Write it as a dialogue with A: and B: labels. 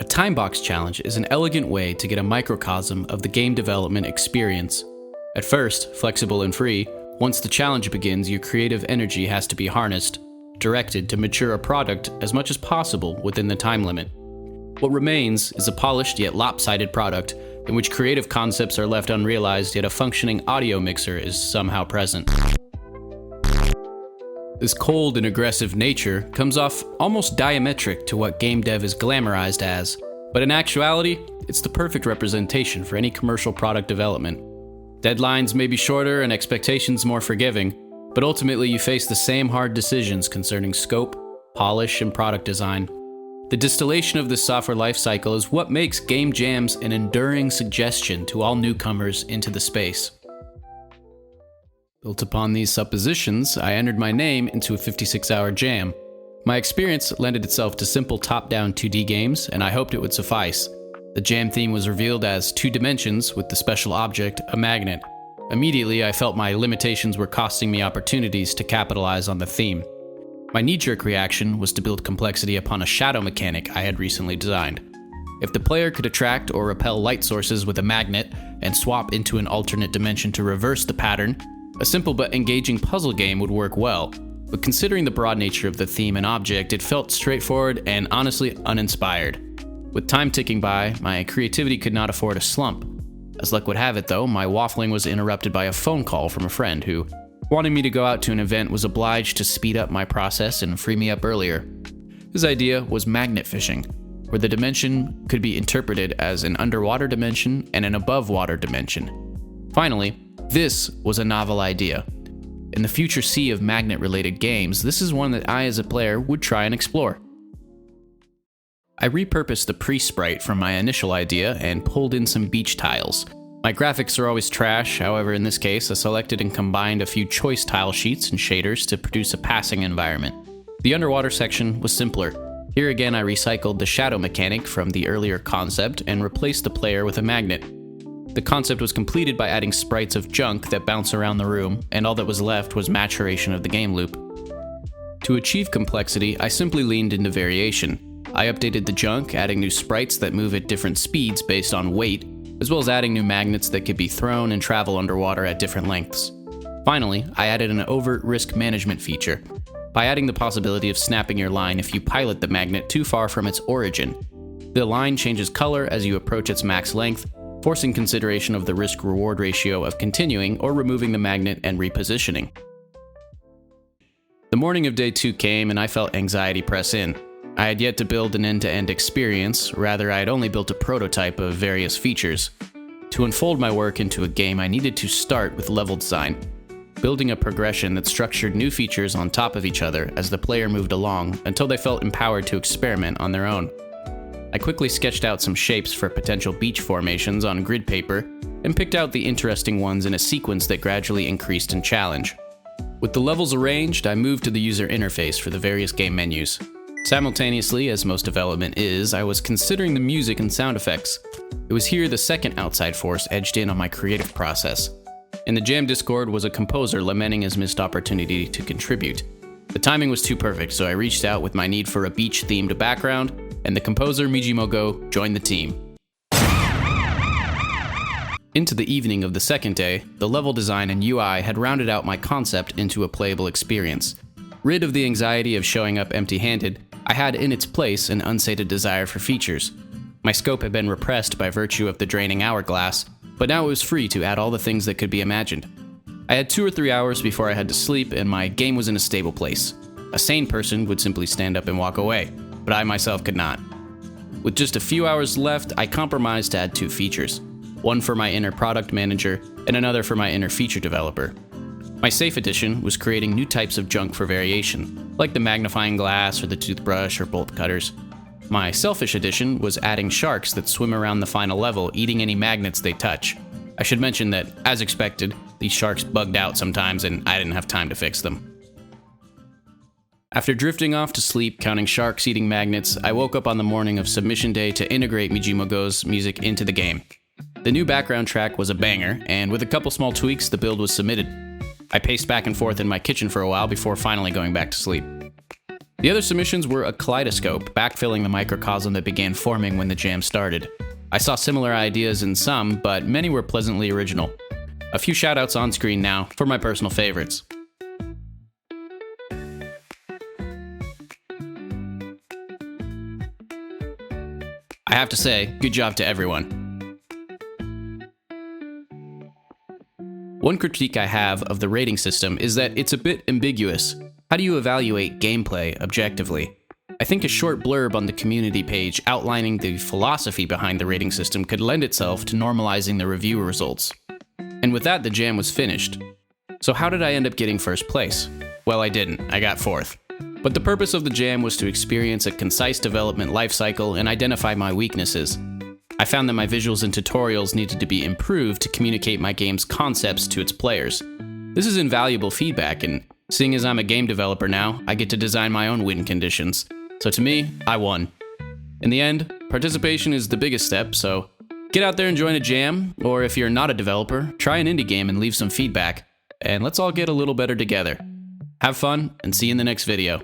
A: Time Box Challenge is an elegant way to get a microcosm of the game development experience. At first, flexible and free, once the challenge begins, your creative energy has to be harnessed, directed to mature a product as much as possible within the time limit. What remains is a polished yet lopsided product in which creative concepts are left unrealized yet a functioning audio mixer is somehow present. This cold and aggressive nature comes off almost diametric to what game dev is glamorized as, but in actuality, it's the perfect representation for any commercial product development. Deadlines may be shorter and expectations more forgiving, but ultimately you face the same hard decisions concerning scope, polish, and product design. The distillation of this software lifecycle is what makes game jams an enduring suggestion to all newcomers into the space. Built upon these suppositions, I entered my name into a 56-hour jam. My experience lended itself to simple top-down 2D games, and I hoped it would suffice. The jam theme was revealed as 2 dimensions with the special object, a magnet. Immediately, I felt my limitations were costing me opportunities to capitalize on the theme. My knee-jerk reaction was to build complexity upon a shadow mechanic I had recently designed. If the player could attract or repel light sources with a magnet and swap into an alternate dimension to reverse the pattern, a simple but engaging puzzle game would work well, but considering the broad nature of the theme and object, it felt straightforward and honestly uninspired. With time ticking by, my creativity could not afford a slump. As luck would have it though, my waffling was interrupted by a phone call from a friend who, wanting me to go out to an event, was obliged to speed up my process and free me up earlier. His idea was magnet fishing, where the dimension could be interpreted as an underwater dimension and an above-water dimension. Finally, this was a novel idea. In the future sea of magnet-related games, this is one that I as a player would try and explore. I repurposed the pre-sprite from my initial idea and pulled in some beach tiles. My graphics are always trash, however in this case I selected and combined a few choice tile sheets and shaders to produce a passing environment. The underwater section was simpler. Here again I recycled the shadow mechanic from the earlier concept and replaced the player with a magnet. The concept was completed by adding sprites of junk that bounce around the room, and all that was left was maturation of the game loop. To achieve complexity, I simply leaned into variation. I updated the junk, adding new sprites that move at different speeds based on weight, as well as adding new magnets that could be thrown and travel underwater at different lengths. Finally, I added an overt risk management feature, by adding the possibility of snapping your line if you pilot the magnet too far from its origin. The line changes color as you approach its max length, forcing consideration of the risk-reward ratio of continuing or removing the magnet and repositioning. The morning of day 2 came and I felt anxiety press in. I had yet to build an end-to-end experience, rather I had only built a prototype of various features. To unfold my work into a game, I needed to start with level design, building a progression that structured new features on top of each other as the player moved along until they felt empowered to experiment on their own. I quickly sketched out some shapes for potential beach formations on grid paper and picked out the interesting ones in a sequence that gradually increased in challenge. With the levels arranged, I moved to the user interface for the various game menus. Simultaneously, as most development is, I was considering the music and sound effects. It was here the second outside force edged in on my creative process. In the Jam Discord was a composer lamenting his missed opportunity to contribute. The timing was too perfect, so I reached out with my need for a beach-themed background, and the composer Mijimogo joined the team. Into the evening of the second day, the level design and UI had rounded out my concept into a playable experience. Rid of the anxiety of showing up empty-handed, I had in its place an unsated desire for features. My scope had been repressed by virtue of the draining hourglass, but now it was free to add all the things that could be imagined. I had 2 or 3 hours before I had to sleep, and my game was in a stable place. A sane person would simply stand up and walk away, but I myself could not. With just a few hours left, I compromised to add 2 features, one for my inner product manager and another for my inner feature developer. My safe edition was creating new types of junk for variation, like the magnifying glass or the toothbrush or bolt cutters. My selfish edition was adding sharks that swim around the final level, eating any magnets they touch. I should mention that, as expected, these sharks bugged out sometimes and I didn't have time to fix them. After drifting off to sleep counting sharks eating magnets, I woke up on the morning of submission day to integrate Mijimogo's music into the game. The new background track was a banger, and with a couple small tweaks, the build was submitted. I paced back and forth in my kitchen for a while before finally going back to sleep. The other submissions were a kaleidoscope, backfilling the microcosm that began forming when the jam started. I saw similar ideas in some, but many were pleasantly original. A few shoutouts on screen now for my personal favorites. I have to say, good job to everyone. One critique I have of the rating system is that it's a bit ambiguous. How do you evaluate gameplay objectively? I think a short blurb on the community page outlining the philosophy behind the rating system could lend itself to normalizing the review results. And with that, the jam was finished. So how did I end up getting first place? Well, I didn't. I got fourth. But the purpose of the jam was to experience a concise development lifecycle and identify my weaknesses. I found that my visuals and tutorials needed to be improved to communicate my game's concepts to its players. This is invaluable feedback, and seeing as I'm a game developer now, I get to design my own win conditions. So to me, I won. In the end, participation is the biggest step, so get out there and join a jam, or if you're not a developer, try an indie game and leave some feedback, and let's all get a little better together. Have fun, and see you in the next video.